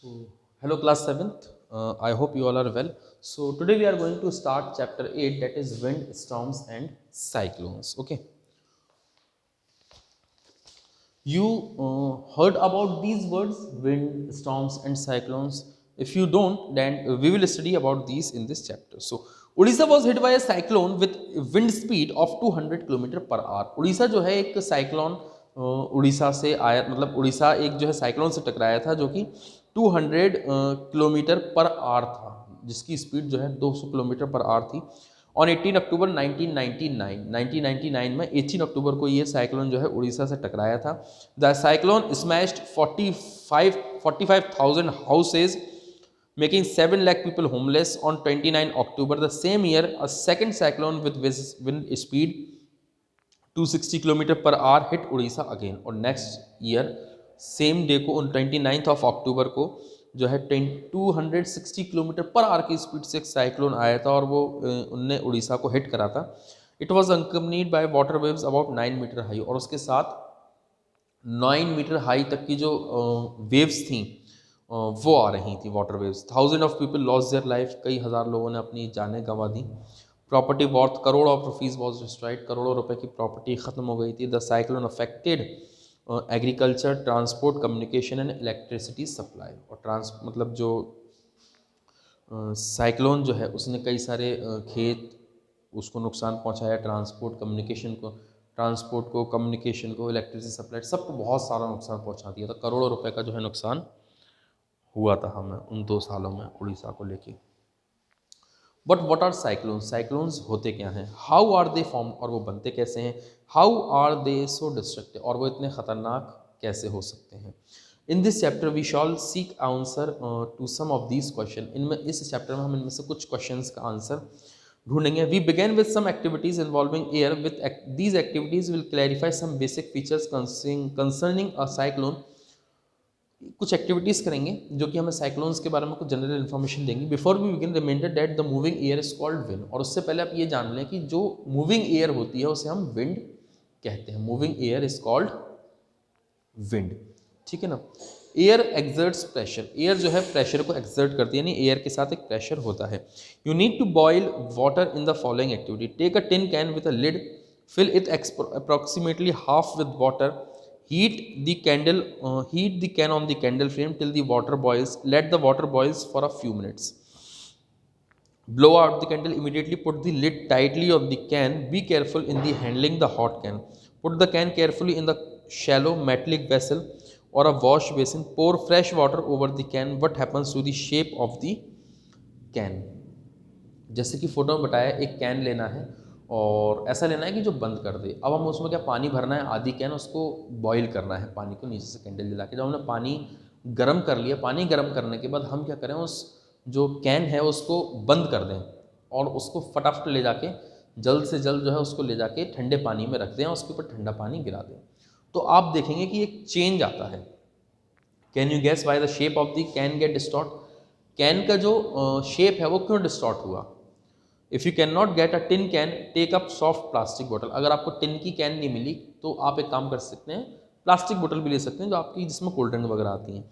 So, hello class 7th. I hope you all are well. So, today we are going to start chapter 8, that is wind, storms and cyclones. Okay. You heard about these words, wind, storms and cyclones. If you don't, then we will study about these in this chapter. So, Odisha was hit by a cyclone with wind speed of 200 kilometre per our. Orissa जो है एक cyclone Orissa से आया, मतलब उड़ीसा एक जो है cyclone से टकराया था जो कि 200 किलोमीटर पर आवर था, जिसकी स्पीड जो है 200 किलोमीटर पर आवर थी. ऑन 18 अक्टूबर 1999 में 18 अक्टूबर को ये साइक्लोन जो है उड़ीसा से टकराया था. The cyclone smashed 45,000 houses making 7 lakh people homeless. On 29 October the same year, a second cyclone with wind speed 260 kilometre per our hit Orissa again. और नेक्स्ट ईयर सेम डे को, उन 29 ऑफ अक्टूबर को जो है 260 किलोमीटर पर आवर की speed से एक cyclone आया था और वो उनने उड़ीसा को हिट करा था. It was accompanied by water waves about 9 metre high. और उसके साथ 9 मीटर हाई तक की जो वेव्स थी वो आ रही थी, water waves. Thousand of people loss their life. कई हज़ार लोगों ने अपनी जानें गंवा दी. Property worth crore of rupees was destroyed. करोड़ों रुपए की प्रॉपर्टी ख़त्म हो गई थी. The cyclone affected agriculture, transport, communication and electricity supply. और मतलब जो साइक्लोन जो है उसने कई सारे खेत उसको नुकसान पहुंचाया. ट्रांसपोर्ट को, कम्युनिकेशन को, इलेक्ट्रिसिटी सप्लाई, सबको बहुत सारा नुकसान पहुंचा दिया था. करोड़ों रुपए का जो है नुकसान हुआ था हमें उन 2 सालों में उड़ीसा को लेके. But what are cyclones. Cyclones होते क्या हैं? हाउ आर दे फॉर्म, और वो बनते कैसे हैं? How are they so destructive, और वो इतने खतरनाक कैसे हो सकते हैं? In this chapter we shall seek answer to some of these question. इनमें, इस चैप्टर में हम इनमें से कुछ क्वेश्चंस का आंसर ढूंढेंगे. We begin with some activities involving air. With these activities will clarify some basic features concerning a cyclone. कुछ एक्टिविटीज़ करेंगे जो कि हमें साइक्लोन्स के बारे में कुछ जनरल इन्फॉर्मेशन देंगी. Before we begin, reminder that the moving air is called wind. और उससे पहले आप ये जान लें कि जो मूविंग एयर होती है उसे हम विंड कहते हैं. Moving air is called wind. ठीक है ना. Air exerts pressure. एयर जो है प्रेशर को एक्सर्ट करती है, यानी एयर के साथ एक प्रेशर होता है. You need to boil water in the following activity. Take a tin can with a lid, fill it approximately half with water. Heat heat the can on the candle flame till the water boils. Let the water boils for a few minutes. Blow out the candle immediately. Put the lid tightly on the can. Be careful in the handling the hot can. Put the can carefully in the shallow metallic vessel or a wash basin. Pour fresh water over the can. What happens to the shape of the can? जैसे कि photo में बताया, एक can लेना है और ऐसा लेना है कि जो बंद कर दे. अब हम उसमें क्या पानी भरना है, आधी कैन, उसको बॉईल करना है पानी को नीचे से कैंडल जला के. जब हमने पानी गर्म कर लिया, पानी गर्म करने के बाद हम क्या करें, उस जो कैन है उसको बंद कर दें और उसको फटाफट ले जाके, जल्द से जल्द जो है उसको ले जाके ठंडे पानी में रख दें और उसके ऊपर ठंडा पानी गिरा दें. तो आप देखेंगे कि एक चेंज आता है. Can you guess why the shape of the can get distort. Can का जो शेप है वो क्यों डिस्टॉर्ट हुआ? If you can not get a tin can, take up soft plastic bottle. अगर आपको टिन की कैन नहीं मिली तो आप एक काम कर सकते हैं, प्लास्टिक बोतल भी ले सकते हैं जो आपकी, जिसमें कोल्ड ड्रिंक वगैरह आती हैं.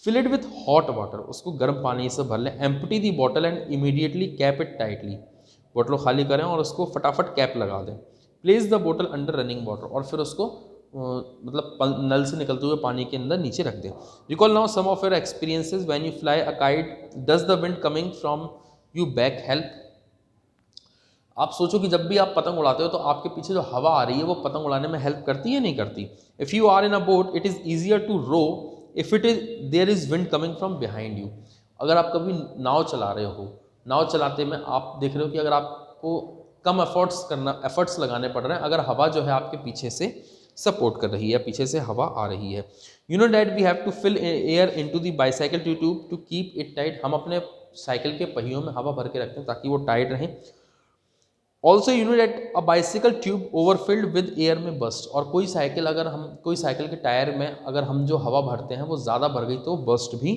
Fill it with hot water. उसको गर्म पानी से भर लें. Empty the bottle and immediately cap it tightly. बोतल खाली करें और उसको फटाफट कैप लगा दें. Place the bottle under running water. और फिर उसको मतलब नल से निकलते हुए पानी के अंदर नीचे रख दें. Recall now some of your experiences when you fly a kite. Does the wind coming from you back help. आप सोचो कि जब भी आप पतंग उड़ाते हो तो आपके पीछे जो हवा आ रही है वो पतंग उड़ाने में हेल्प करती है, नहीं करती? If you are in a boat it is easier to row if it is there is wind coming from behind you. अगर आप कभी नाव चला रहे हो, नाव चलाते में आप देख रहे हो कि अगर आपको कम एफर्ट्स लगाने पड़ रहे हैं अगर हवा जो है आपके पीछे से सपोर्ट कर रही है, पीछे से हवा आ रही है. You know that we have to fill air into the bicycle tube to keep it tight. हम अपने साइकिल के पहियों में हवा भर के रखते हैं ताकि वो टाइट रहें. Also you know that a bicycle tube overfilled with air may burst. और कोई साइकिल के टायर में अगर हम जो हवा भरते हैं वो ज़्यादा भर गई तो बस्ट भी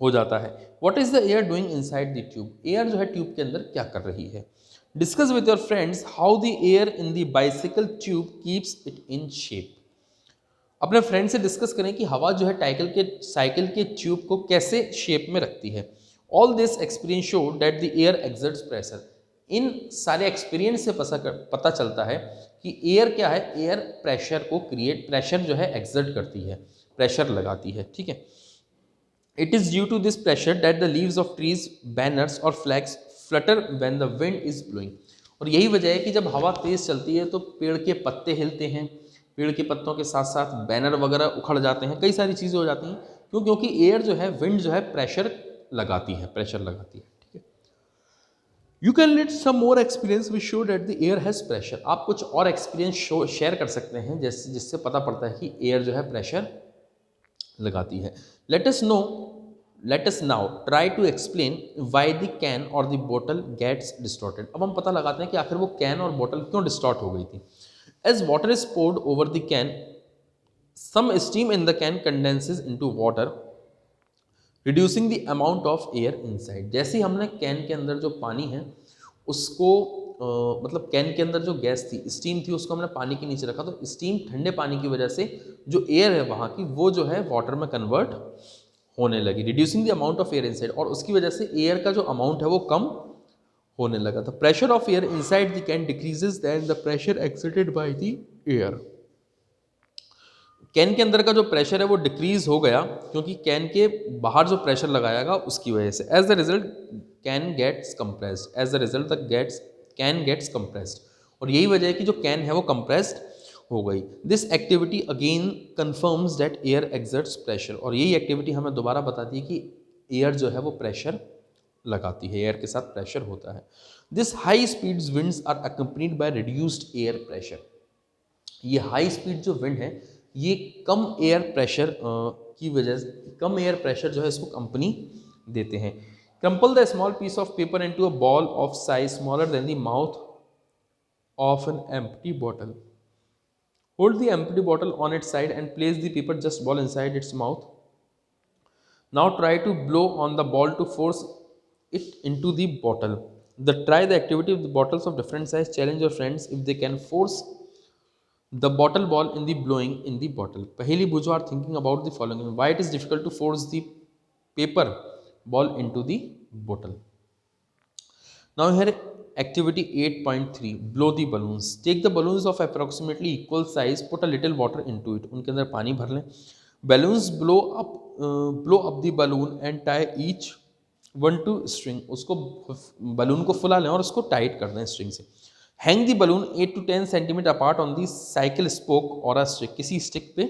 हो जाता है. What is the air doing inside the tube. Air जो है ट्यूब के अंदर क्या कर रही है? Discuss with your friends how the air in the bicycle tube keeps it in shape. अपने फ्रेंड से डिस्कस करें कि हवा जो है साइकिल के ट्यूब को कैसे शेप में रखती है। All this experience show that the air exerts pressure. इन सारे एक्सपीरियंस से पता चलता है कि एयर क्या है, एयर प्रेशर जो है एक्सर्ट करती है, प्रेशर लगाती है, ठीक है। It is due to this pressure that the leaves of trees, banners और flags flutter when the wind is blowing. और यही वजह है कि जब हवा तेज चलती है तो पेड़ के पत्ते हिलते हैं, पेड़ के पत्तों के साथ साथ बैनर वगैरह उखड़ जाते हैं, कई सारी चीज़ें हो जाती हैं। क्यों? क्योंकि एयर जो है, विंड जो है प्रेशर लगाती है, ठीक है। You can let some more experience which show that the air has pressure. आप कुछ और एक्सपीरियंस शेयर कर सकते हैं जिससे पता पड़ता है कि एयर जो है प्रेशर लगाती है। Let us now try to explain why the can और द बोतल गेट्स डिस्टॉर्टेड। अब हम पता लगाते हैं कि आखिर वो कैन और बोतल क्यों डिस्टॉर्ट हो गई थी। As water is poured over the can, some steam in the can condenses into water, reducing the amount of air inside. जैसे ही हमने कैन के अंदर जो पानी है उसको मतलब कैन के अंदर जो गैस थी, स्टीम थी, उसको हमने पानी के नीचे रखा, तो स्टीम ठंडे पानी की वजह से जो एयर है वहाँ की, वो जो है वाटर में कन्वर्ट होने लगी, reducing the amount of air inside. और उसकी वजह से एयर का जो अमाउंट है वो कम होने लगा था। Pressure of air inside the can decreases then the pressure exerted by the air. Can के अंदर का जो प्रेशर है वो डिक्रीज हो गया क्योंकि कैन के बाहर जो प्रेशर लगाया उसकी वजह से। As the result can gets compressed, as the result the can gets compressed. और यही वजह है कि जो कैन है वो कंप्रेस्ड हो गई। This activity again confirms that air exerts pressure. और यही एक्टिविटी हमें दोबारा बताती है कि एयर जो है वो प्रेशर लगाती है, एयर के साथ प्रेशर होता है। This high speed winds are accompanied by reduced air pressure. ये हाई स्पीड जो विंड है ये कम एयर प्रेशर की वजह से, कम एयर प्रेशर जो है इसको कंपनी देते हैं। Crumple the small piece of paper into a ball of size smaller than the mouth of an empty bottle. Hold the empty bottle on its side and place the paper just ball inside its mouth. Now try to blow on the ball to force it into the bottle. Try the activity with the bottles of different size. Challenge your friends if they can force the bottle ball in the blowing in the bottle. Paheli bujo are thinking about the following. Why it is difficult to force the paper ball into the bottle. Now here activity 8.3, blow the balloons. Take the balloons of approximately equal size, put a little water into it. उनके अंदर पानी भर लें. Balloons blow up the balloon and tie each one two string. उसको balloon को फुला लें और उसको टाइट कर दें स्ट्रिंग से। Hang the balloon 8 to 10 centimetre apart on the cycle spoke और अ स्टिक। किसी स्टिक पे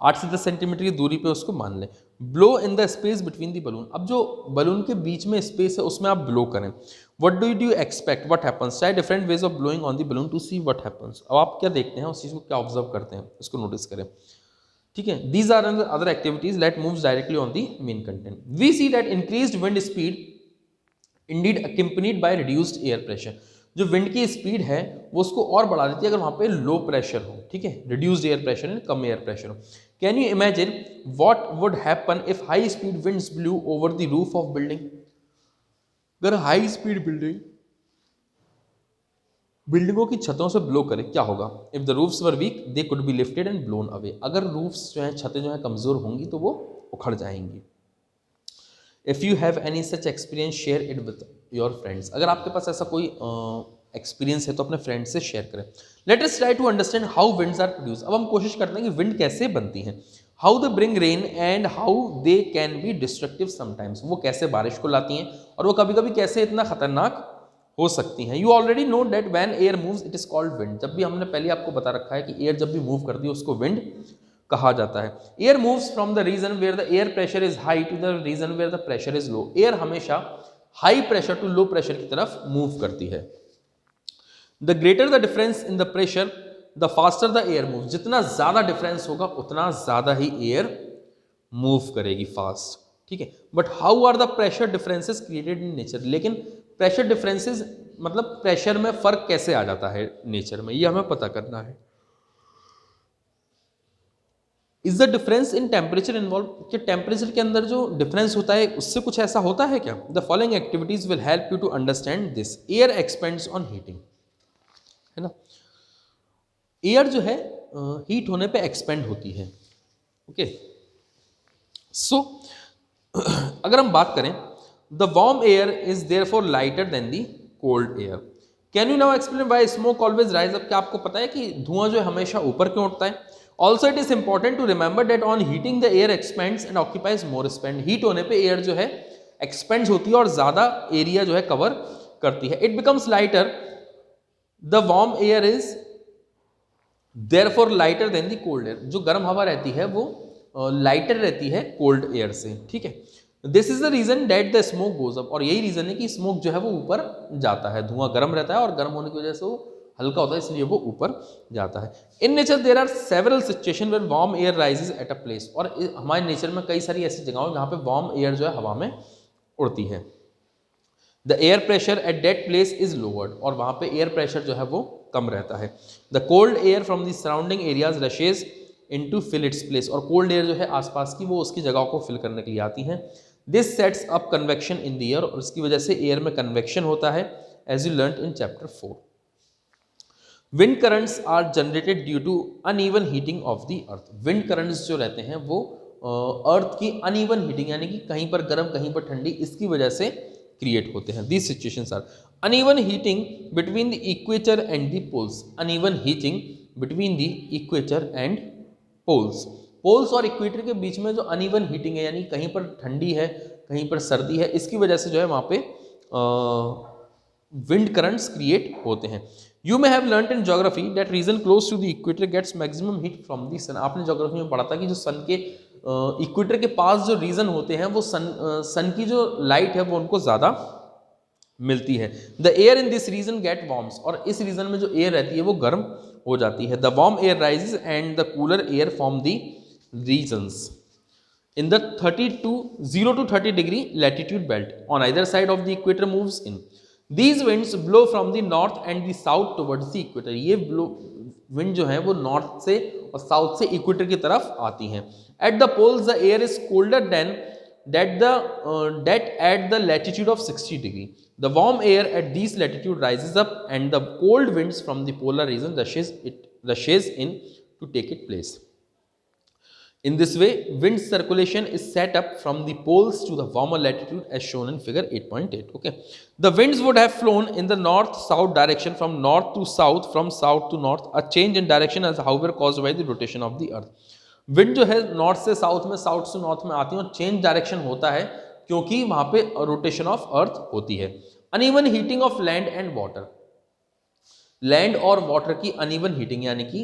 8 से 10 सेंटीमीटर की दूरी पे उसको मान लें। Blow in the space between the balloon. अब जो बलून के बीच में स्पेस है उसमें आप ब्लो करें। What do you expect what happens. Try different ways of blowing on the balloon to see what happens. अब आप क्या देखते हैं, उस चीज़ को क्या ऑब्जर्व करते हैं, उसको नोटिस करें, ठीक है। These are other activities let moves directly on the main content. We see that increased wind speed indeed accompanied by reduced air pressure. जो विंड की स्पीड है वो उसको और बढ़ा देती है अगर वहां पे लो प्रेशर हो, ठीक है, रिड्यूस्ड एयर प्रेशर है, कम एयर प्रेशर हो। Can you imagine what would happen if high speed winds blew over the roof of building. अगर हाई स्पीड बिल्डिंगों की छतों से ब्लो करे क्या होगा। If the roofs were weak they could be lifted and blown away. अगर roofs जो है, छतें जो है कमजोर होंगी तो वो उखड़ जाएंगी। If you have any such experience share it with your friends. अगर आपके पास ऐसा कोई एक्सपीरियंस है तो अपने फ्रेंड्स से शेयर करें। Let us try to understand how winds are produce. अब हम कोशिश करते हैं कि विंड कैसे बनती हैं। How they bring rain and how they can be destructive sometimes. वो कैसे बारिश को लाती हैं और वो कभी कभी कैसे इतना खतरनाक हो सकती हैं। You already know that when air moves it is called wind. जब भी हमने पहले आपको बता रखा है कि एयर जब भी मूव करती है उसको विंड कहा जाता है। Air moves from the region where the air pressure is high to the region where the pressure is low. Air हमेशा high pressure to low pressure की तरफ मूव करती है। The greater the difference in the pressure the faster the air move. जितना ज्यादा difference होगा उतना ज्यादा ही एयर मूव करेगी फास्ट, ठीक है। But how are the pressure differences created in nature. लेकिन प्रेशर डिफरेंसेस मतलब प्रेशर में फर्क कैसे आ जाता है नेचर में, ये हमें पता करना है। Is the difference in temperature involve. कि टेम्परेचर के अंदर जो डिफरेंस होता है उससे कुछ ऐसा होता है क्या। The following activities will help you to understand this. Air expands on heating, है ना। एयर जो है हीट होने पे एक्सपेंड होती है। ओके, सो अगर हम बात करें, the warm air is therefore lighter than the cold air. Can you now explain why smoke always rise up? क्या आपको पता है कि धुआं जो है हमेशा ऊपर क्यों उठता है? Also it is important to remember that on heating the air expands and occupies more space. Heat होने पे एयर जो है एक्सपेंड होती है और ज्यादा एरिया जो है कवर करती है। It becomes lighter, the warm air is therefore lighter than the cold air. जो गर्म हवा रहती है वो लाइटर रहती है कोल्ड एयर से, ठीक है। This is the reason that the smoke goes up, और यही रीजन है कि स्मोक जो है वो ऊपर जाता है। धुआं गर्म रहता है और गर्म होने की वजह से वो हल्का होता है, इसलिए वो ऊपर जाता है। In nature there are several situation where warm air rises at a place, और हमारे नेचर में कई सारी ऐसी जगहों जहाँ पे वार्म एयर जो है हवा में उड़ती है। The air pressure at that place is lowered, और वहाँ पे एयर प्रेशर जो है वो कम रहता है। The cold air from the surrounding areas rushes into fill its place, और कोल्ड एयर जो है आसपास की वो उसकी जगह को फिल करने के लिए आती हैं। This sets up convection in the air, और इसकी वजह से एयर में कन्वेक्शन होता है, as you learn in chapter 4। Wind currents are generated due to uneven heating of the earth. Wind currents जो रहते हैं वो अर्थ की अनइवन हीटिंग, यानी कि कहीं पर गर्म कहीं पर ठंडी, इसकी वजह से क्रिएट होते हैं। These situations are uneven heating between the equator and the poles. Uneven heating between the equator and poles. Poles और इक्वेटर के बीच में जो अनइवन हीटिंग है, यानी कहीं पर ठंडी है कहीं पर सर्दी है, इसकी वजह से जो है वहाँ पे विंड करंट्स क्रिएट होते हैं। You may have learned in geography that region close to the equator gets maximum heat from the sun. आपने ज्योग्राफी में पढ़ा था कि जो सन के इक्वेटर के पास जो रीजन होते हैं वो सन की जो लाइट है वो उनको ज़्यादा मिलती है। The air in this region get warms, और इस रीजन में जो एयर रहती है वो गर्म हो जाती है। The warm air rises and the cooler air from the regions in the 0 to 30 degree latitude belt on either side of the equator moves in. These winds blow from the north and the south towards the equator. ये wind जो है वो north से और south से equator की तरफ आती हैं। At the poles the air is colder than that at the latitude of 60 degree. The warm air at this latitude rises up and the cold winds from the polar region rushes in to take its place. In this way, wind circulation is set up from the poles to the warmer latitude as shown in figure 8.8. Okay, the winds would have flown in the north-south direction from north to south, from south to north. A change in direction is however caused by the rotation of the earth. Wind जो है north से south में, south से north में आती है और change direction होता है क्योंकि वहां पे रोटेशन ऑफ अर्थ होती है। Uneven heating of land and water. Land और वाटर की अनइवन हीटिंग, यानी कि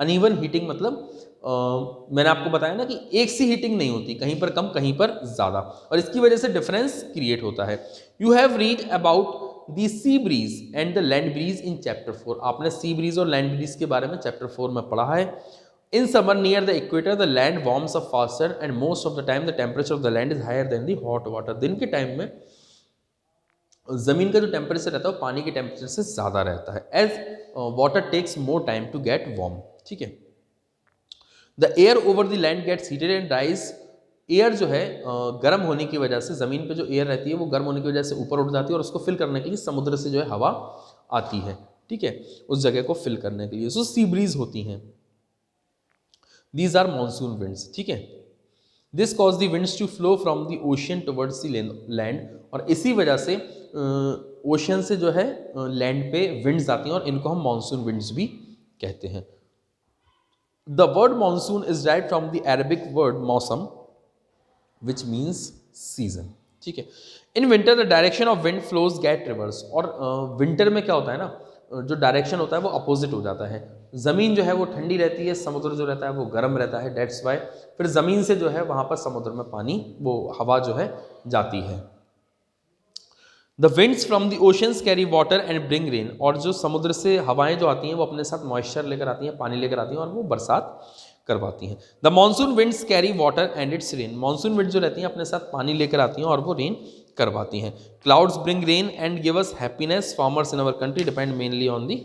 अनइवन हीटिंग मतलब मैंने आपको बताया ना कि एक सी हीटिंग नहीं होती, कहीं पर कम कहीं पर ज़्यादा, और इसकी वजह से डिफरेंस क्रिएट होता है। You have read about the sea breeze and the land breeze in chapter 4। आपने सी ब्रीज और लैंड ब्रीज के बारे में चैप्टर 4 में पढ़ा है। In summer near the equator the land warms up faster and most of the time the temperature of the land is higher than the hot water. दिन के time में जमीन का जो टेम्परेचर रहता है वो पानी के टेम्परेचर से ज़्यादा रहता है, as water takes more time to get warm. ठीक है, the air over the land gets heated and rise. Air जो है गर्म होने की वजह से, ज़मीन पे जो एयर रहती है वो गर्म होने की वजह से ऊपर उठ जाती है और उसको फिल करने के लिए समुद्र से जो है हवा आती है। ठीक है, उस जगह को फिल करने के लिए सो सी ब्रीज होती हैं। These are monsoon winds. ठीक है, this cause the winds to flow from the ocean towards the land, और इसी वजह से ओशियन से जो है लैंड पे विंड्स आती हैं और इनको हम मानसून विंड्स भी कहते हैं। The word monsoon is derived from the Arabic word मौसम, which means season. ठीक है, in winter the direction of wind flows get reverse, और विंटर में क्या होता है ना, जो डायरेक्शन होता है वो अपोजिट हो जाता है। ज़मीन जो है वो ठंडी रहती है, समुद्र जो रहता है वो गर्म रहता है, डेट्स वाई फिर ज़मीन से जो है वहाँ पर समुद्र में पानी, वो हवा जो है जाती है। The winds from the oceans carry water and bring rain, और जो समुद्र से हवाएं जो आती हैं वो अपने साथ मॉइस्चर लेकर आती हैं, पानी लेकर आती हैं और वो बरसात करवाती हैं। The monsoon winds carry water and it's rain. Monsoon wind जो रहती हैं अपने साथ पानी लेकर आती हैं और वो रेन करवाती हैं। Clouds bring rain and give us happiness, farmers in our country depend mainly on the,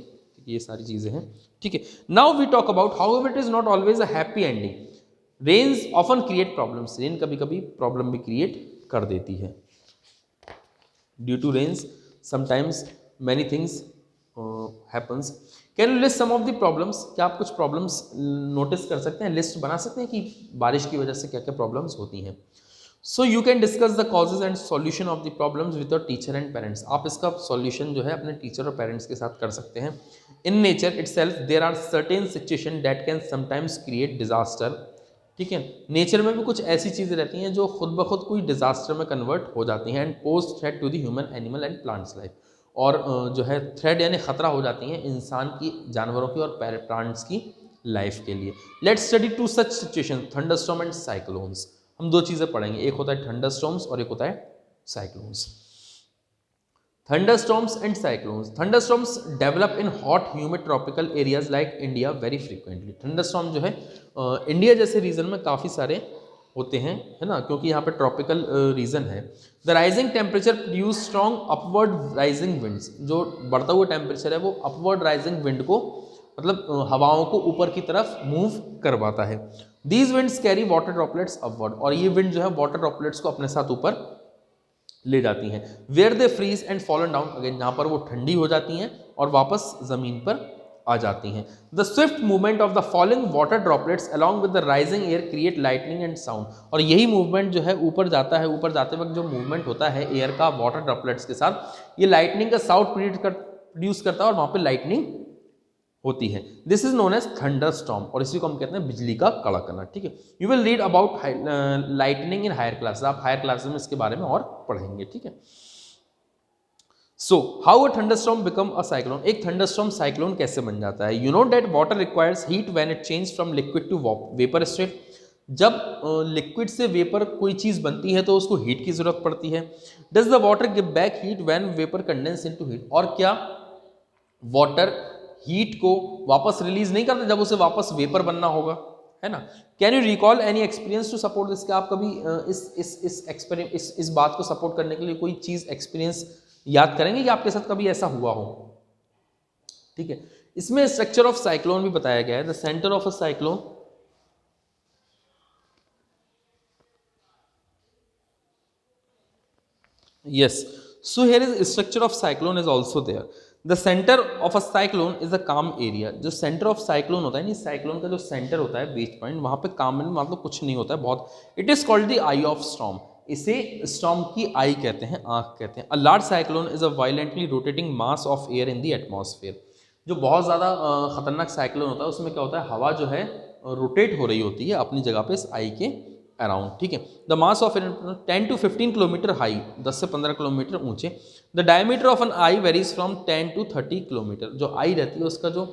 ये सारी चीज़ें हैं। ठीक है, now we talk about how it is not always a happy ending. Rains often create problems. Rain कभी कभी problem भी create कर देती है। Due to rains, sometimes many things happens. Can you list some of the problems, क्या आप कुछ problems notice कर सकते हैं, लिस्ट बना सकते हैं कि बारिश की वजह से क्या क्या प्रॉब्लम्स होती हैं। So you can discuss the causes and solution of the problems with your teacher and parents, आप इसका सॉल्यूशन जो है अपने टीचर और पेरेंट्स के साथ कर सकते हैं। In nature itself there are certain situation that can sometimes create disaster, ठीक है, नेचर में भी कुछ ऐसी चीज़ें रहती हैं जो खुद ब खुद कोई डिजास्टर में कन्वर्ट हो जाती हैं, and pose threat to the human animal and plants life, और जो है थ्रेड यानी खतरा हो जाती हैं इंसान की, जानवरों की और प्लांट्स की लाइफ के लिए। Let's study two such situation, thunderstorm and cyclones. हम दो चीज़ें पढ़ेंगे, एक होता है थंडरस्टॉर्म्स और एक होता है cyclones. Thunderstorms and cyclones, thunderstorms develop in hot humid tropical areas like India very frequently. Thunderstorm जो है इंडिया जैसे रीजन में काफ़ी सारे होते हैं, है ना, क्योंकि यहाँ पे ट्रॉपिकल रीजन है। The rising temperature produce strong upward rising winds, जो बढ़ता हुआ टेम्परेचर है वो अपवर्ड राइजिंग विंड को, मतलब हवाओं को ऊपर की तरफ मूव करवाता है। These winds carry water droplets upward, और ये विंड जो है वाटर ड्रॉपलेट्स को अपने साथ ऊपर ले जाती हैं। Where they freeze and fallen down again, जहाँ पर वो ठंडी हो जाती हैं और वापस ज़मीन पर आ जाती हैं। The Swift movement of the falling water droplets along with the rising air create lightning and sound, और यही मूवमेंट जो है ऊपर जाता है, ऊपर जाते वक्त जो मूवमेंट होता है एयर का वाटर ड्रॉपलेट्स के साथ, ये लाइटनिंग का साउंड प्रोड्यूस करता है और वहाँ पर लाइटनिंग होती है। This is known as thunderstorm, और इसी को हम कहते हैं बिजली का कड़कना, ठीक है। You will read about lightning in higher classes, आप हायर क्लासेस में इसके बारे में और पढ़ेंगे, ठीक है। So how a thunderstorm become a cyclone, एक थंडरस्टॉर्म साइक्लोन कैसे बन जाता है। You know that water requires heat when it change from liquid to vapour state, जब लिक्विड से वेपर कोई चीज बनती है तो उसको हीट की जरूरत पड़ती है। Does the water give back heat when vapour condense into heat, और क्या वाटर हीट को वापस रिलीज नहीं करता जब उसे वापस वेपर बनना होगा, है ना। Can you recall any experience to support this, आप कभी इस बात को सपोर्ट करने के लिए कोई चीज एक्सपीरियंस याद करेंगे कि आपके साथ कभी ऐसा हुआ हो, ठीक है। इसमें स्ट्रक्चर ऑफ साइक्लोन भी बताया गया है। The centre of a cyclone, yes, so here is structure of cyclone is also there. The center of a cyclone is a calm area, जो center of cyclone होता है नहीं, cyclone का जो center होता है बेस पॉइंट, वहाँ पे calm में मतलब कुछ नहीं होता है बहुत। It is called the eye of storm, इसे storm की eye कहते हैं, आँख कहते हैं। A large cyclone is a violently rotating mass of air in the atmosphere, जो बहुत ज़्यादा खतरनाक साइक्लोन होता है उसमें क्या होता है, हवा जो है रोटेट हो रही होती है अपनी जगह पे इस आई के अराउंड, ठीक है। The mass of 10 to 15 kilometre high, 10 से 15 किलोमीटर ऊंचे। The diameter of an eye varies from 10 to 30 kilometre, जो आई रहती है उसका जो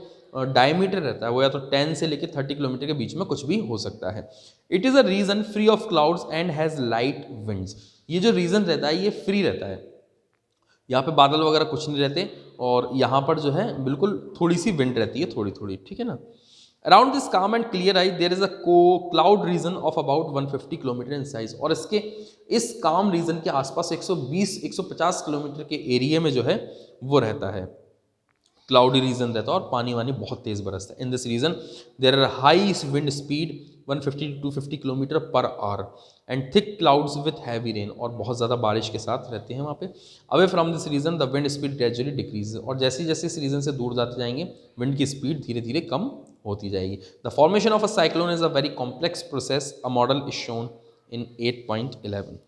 डायमीटर रहता है वो या तो 10 से लेकर 30 किलोमीटर के बीच में कुछ भी हो सकता है। It is a region free of clouds and has light winds, ये जो रीजन रहता है ये फ्री रहता है, यहाँ पे बादल वगैरह कुछ नहीं रहते, और यहाँ पर जो है बिल्कुल थोड़ी सी विंड रहती है, थोड़ी थोड़ी, ठीक है ना। Around this calm and clear eye there is a cloud region of about 150 kilometre in size, और इसके इस काम रीजन के आसपास 120-150 किलोमीटर के एरिया में जो है वो रहता है, क्लाउडी रीजन रहता है और पानी वानी बहुत तेज बरसता है। In this region there are high wind speed 150 to 250 kilometre per hour and thick clouds with heavy rain, और बहुत ज़्यादा बारिश के साथ रहते हैं वहाँ पे। Away from this region the wind speed gradually decrease, और जैसे जैसे इस रीजन से दूर जाते जाएंगे विंड की स्पीड धीरे धीरे कम होती जाएगी। The formation of a cyclone is a very complex process, a model is shown in 8.11।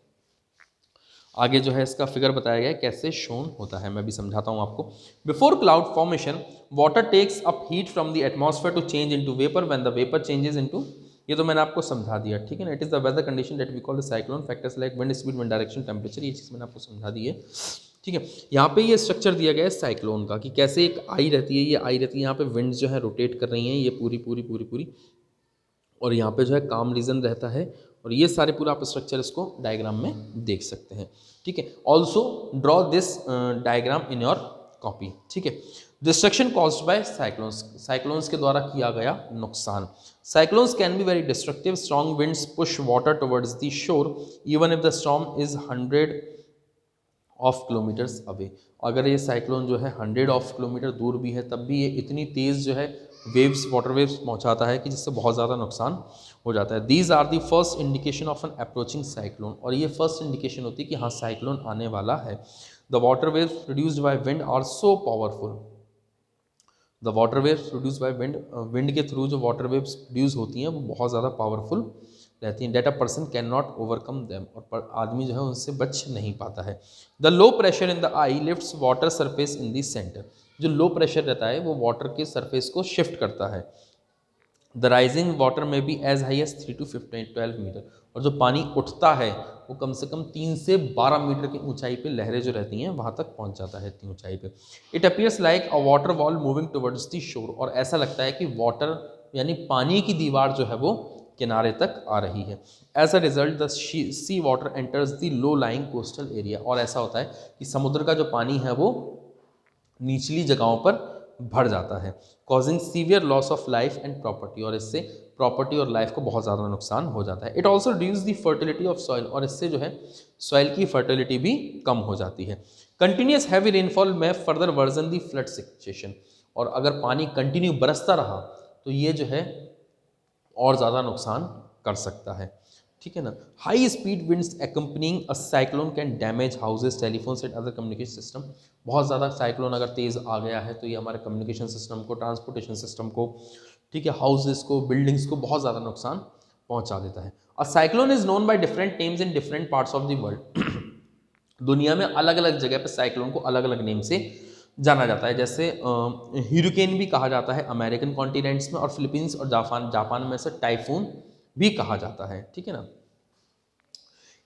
आगे जो है इसका फिगर बताया गया है कैसे शोन होता है, मैं भी समझाता हूँ आपको। Before cloud formation water takes up heat from the atmosphere to change into vapour, when the vapour changes into, ये तो मैंने आपको समझा दिया, ठीक है ना। It is the weather condition that we call the cyclone, factors like wind speed, wind direction, temperature, ये चीज़ मैंने आपको समझा दी है, ठीक है। यहाँ पे ये स्ट्रक्चर दिया गया है साइक्लोन का कि कैसे एक आई रहती है, ये आई रहती है, यहाँ पे विंड्स जो है रोटेट कर रही हैं ये पूरी पूरी पूरी पूरी, और यहाँ पे जो है काम रीजन रहता है, और ये सारे पूरा आप स्ट्रक्चर इसको डायग्राम में देख सकते हैं, ठीक है। Also draw this diagram in your copy, ठीक है। Destruction caused by cyclones, cyclones के द्वारा किया गया नुकसान। Cyclones can be very destructive, strong winds push water towards the shore even if the storm is 100 of kilometres away, अगर ये cyclone जो है 100 ऑफ किलोमीटर दूर भी है तब भी ये इतनी तेज़ जो है वेव्स, वाटर वेव्स पहुंचाता है कि जिससे बहुत ज़्यादा नुकसान हो जाता है। These are the first indication of an approaching cyclone, और ये फर्स्ट इंडिकेशन होती है कि हाँ साइक्लोन आने वाला है। The water waves produced by wind are so powerful the water waves produce by wind, wind के थ्रू जो वाटर वेव्स प्रोड्यूस होती हैं वो बहुत ज़्यादा पावरफुल रहती हैं, that a person can not overcome them, और आदमी जो है उनसे बच नहीं पाता है। The low pressure in the eye lifts water surface in the centre, जो लो प्रेशर रहता है वो वाटर के सरफेस को शिफ्ट करता है। The rising water may be as high as 3 to 12 metre, और जो पानी उठता है वो कम से कम 3 से 12 मीटर की ऊंचाई पे लहरें जो रहती हैं वहाँ तक पहुँच जाता है, इतनी ऊंचाई पे। It appears like a water wall moving towards the shore, और ऐसा लगता है कि वाटर यानी पानी की दीवार जो है वो किनारे तक आ रही है। As a result the sea water enters the low lying coastal area, और ऐसा होता है कि समुद्र का जो पानी है वो निचली जगहों पर भर जाता है, causing severe loss of life and property, और इससे प्रॉपर्टी और लाइफ को बहुत ज़्यादा नुकसान हो जाता है। It also reduce the fertility of soil, और इससे जो है सॉइल की फर्टिलिटी भी कम हो जाती है। कंटिन्यूस हैवी रेनफॉल में फर्दर वर्जन दी फ्लड सिचुएशन, और अगर पानी कंटिन्यू बरसता रहा तो ये जो है और ज़्यादा नुकसान कर सकता है, ठीक है ना। High speed winds accompanying a cyclone can damage houses, telephones and other communication system, बहुत ज़्यादा साइक्लोन अगर तेज़ आ गया है तो ये हमारे कम्युनिकेशन सिस्टम को, ट्रांसपोर्टेशन सिस्टम को, ठीक है, हाउसेज को, बिल्डिंग्स को बहुत ज़्यादा नुकसान पहुंचा देता है। A cyclone is known by different names in different parts of the world, दुनिया में अलग अलग जगह पर साइक्लोन को अलग अलग नेम से जाना जाता है, जैसे ह्यूरिकेन भी कहा जाता है अमेरिकन कॉन्टिनेंट्स में, और फिलीपींस और जापान में से टाइफून भी कहा जाता है, ठीक है ना।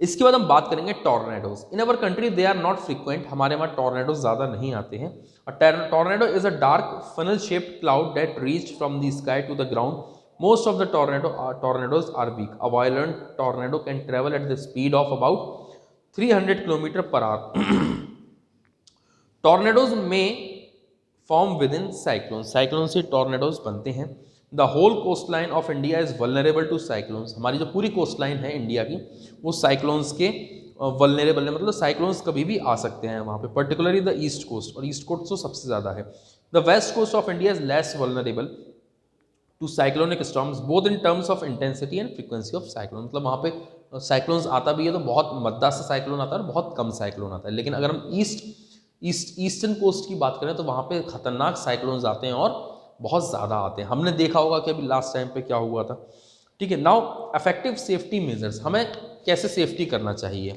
इसके बाद हम बात करेंगे tornadoes. In our country they are not frequent, हमारे वहाँ टॉर्नेडोज ज़्यादा नहीं आते हैं। Tornado is a dark funnel shaped cloud that reach from the sky to the ground. Most of the tornadoes are weak. A violent tornado can travel at the speed of about 300 kilometre per hour. Tornadoes में form within cyclone, cyclone से tornadoes बनते हैं। The whole coast line of India is vulnerable to cyclones, हमारी जो पूरी coast line है India की वो साइक्लोन्स के वल्नरेबल है, मतलब साइक्लोन्स कभी भी आ सकते हैं वहाँ पे, पर्टिकुलरली द ईस्ट कोस्ट, और ईस्ट कोस्ट तो सबसे ज़्यादा है। The west coast of India is less vulnerable to cyclonic storms both in terms of intensity and frequency of cyclone, मतलब वहाँ पे साइक्लोन्स आता भी है तो बहुत मद्दा सा साइक्लोन आता है और बहुत कम साइक्लोन आता है। लेकिन अगर हम ईस्टर्न कोस्ट की बात करें तो वहाँ पे खतरनाक साइक्लोन्स आते हैं और बहुत ज़्यादा आते हैं। हमने देखा होगा कि अभी लास्ट टाइम पे क्या हुआ था, ठीक है। नाउ इफेक्टिव सेफ्टी मेजर्स, हमें कैसे सेफ्टी करना चाहिए,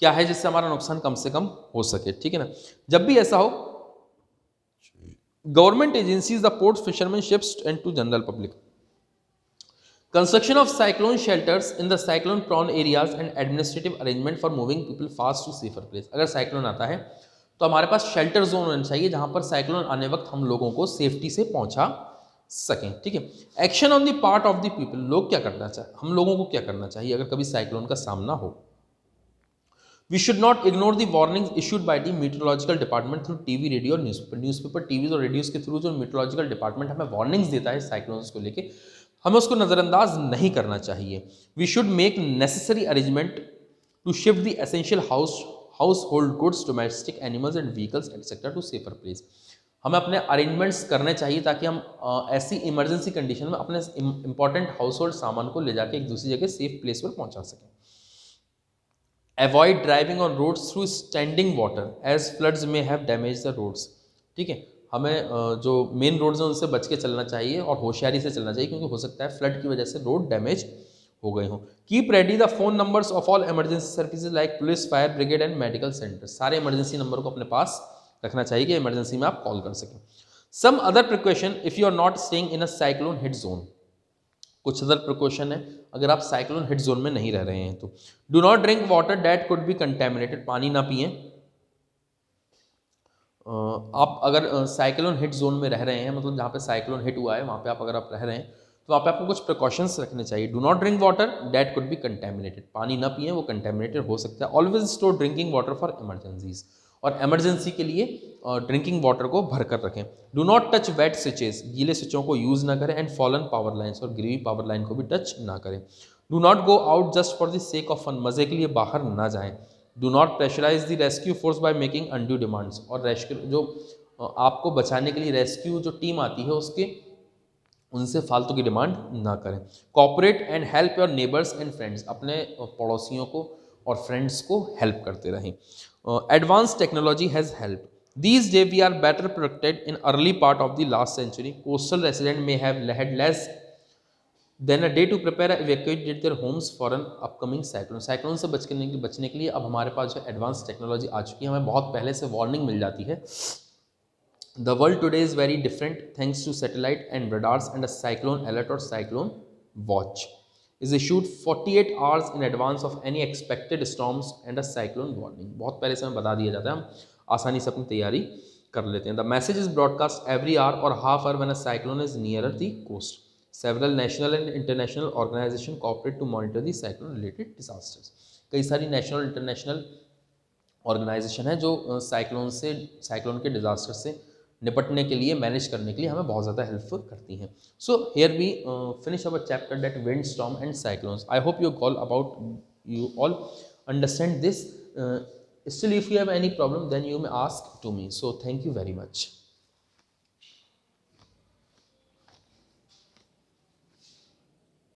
क्या है जिससे हमारा नुकसान कम से कम हो सके, ठीक है ना। जब भी ऐसा हो, government agencies, the ports, fisherman ships and to general public, construction of cyclone shelters in the cyclone prone areas and administrative arrangement for moving people fast to safer place. अगर साइक्लोन आता है तो हमारे पास शेल्टर जोन होना चाहिए जहां पर cyclone आने वक्त हम लोगों को सेफ्टी से पहुंचा सकें, ठीक है। Action on the part of the people, लोग क्या करना चाहिए, हम लोगों को क्या करना चाहिए अगर कभी साइक्लोन का सामना हो। We should not ignore the warnings issued by the meteorological department through TV, radio और न्यूज़पेपर, टीवी और रेडियोज के थ्रू जो मीटरोलॉजिकल डिपार्टमेंट हमें वार्निंग्स देता है साइक्लोन्स को लेके, हमें उसको नज़रअंदाज नहीं करना चाहिए। We should make necessary arrangement to shift the essential household goods, domestic animals and vehicles etcetera to safer place. हमें अपने अरेंजमेंट्स करने चाहिए ताकि हम ऐसी इमरजेंसी कंडीशन में अपने इंपॉर्टेंट हाउस होल्ड सामान को ले जाके एक दूसरी जगह सेफ प्लेस पर पहुंचा सकें। Avoid driving on roads through standing water as floods may have damage the roads, ठीक है। हमें जो मेन रोड्स हैं उनसे बच के चलना चाहिए और होशियारी से चलना चाहिए, क्योंकि हो सकता है फ्लड की वजह से रोड डैमेज हो गए हों। Keep ready the phone numbers of all emergency services like police, fire brigade and medical centre, सारे इमरजेंसी नंबर को अपने पास रखना चाहिए कि इमरजेंसी में आप कॉल कर सकें। Some other precaution if you are not staying in a cyclone hit zone, कुछ अदर प्रिकॉशन है अगर आप साइक्लोन हिट जोन में नहीं रह रहे हैं तो। Do not drink water that could be contaminated, पानी ना पिएं। आप अगर साइक्लोन हिट जोन में रह रहे हैं, मतलब जहाँ पे साइक्लोन हिट हुआ है वहाँ पे आप अगर आप रह रहे हैं तो वहाँ पे आपको कुछ प्रिकॉशंस रखने चाहिए। Do not drink water that could be contaminated, पानी ना पिएं, वो कंटेमिनेटेड हो सकता है। Always store drinking water for emergencies, और इमरजेंसी के लिए ड्रिंकिंग वाटर को भर कर रखें। डू नॉट टच वेट स्विचेस, गीले स्विचों को यूज़ ना करें। एंड फॉलन पावर लाइन्स, और गिरी पावर लाइन को भी टच ना करें। Do not go out just for the sake of fun, मज़े के लिए बाहर ना जाएं। Do not pressurise the rescue force by making undue demands, और रेस्क्यू जो आपको बचाने के लिए रेस्क्यू जो टीम आती है उसके उनसे फालतू की डिमांड ना करें। Cooperate and help your neighbours and friends, अपने पड़ोसियों को और फ्रेंड्स को हेल्प करते रहें। Advance technology has help These days we are better protected in early part of the last century. Coastal residents may have had less than a day to prepare evacuate their homes for an upcoming cyclone. Cyclone से बचने के लिए अब हमारे पास जो advance technology आ चुकी है, हमें बहुत पहले से वार्निंग मिल जाती है. The world today is very different thanks to satellite and radars, and a cyclone alert or cyclone watch is issued 48 hours in advance of any expected storms and a cyclone warning. बहुत पहले से हमें बता दिया जाता है, हम आसानी से अपनी तैयारी कर लेते हैं. The message is broadcast every hour or half hour when a cyclone is nearer the coast. Several national and international organizations cooperate to monitor the cyclone related disasters. कई सारी नेशनल इंटरनेशनल ऑर्गेनाइजेशन है जो cyclone के disaster से निपटने के लिए, manage करने के लिए हमें बहुत ज़्यादा हेल्प करती हैं. So here we finish our chapter that wind storm and cyclones. I hope you all understand this. Still if you have any problem then you may ask to me. So thank you very much.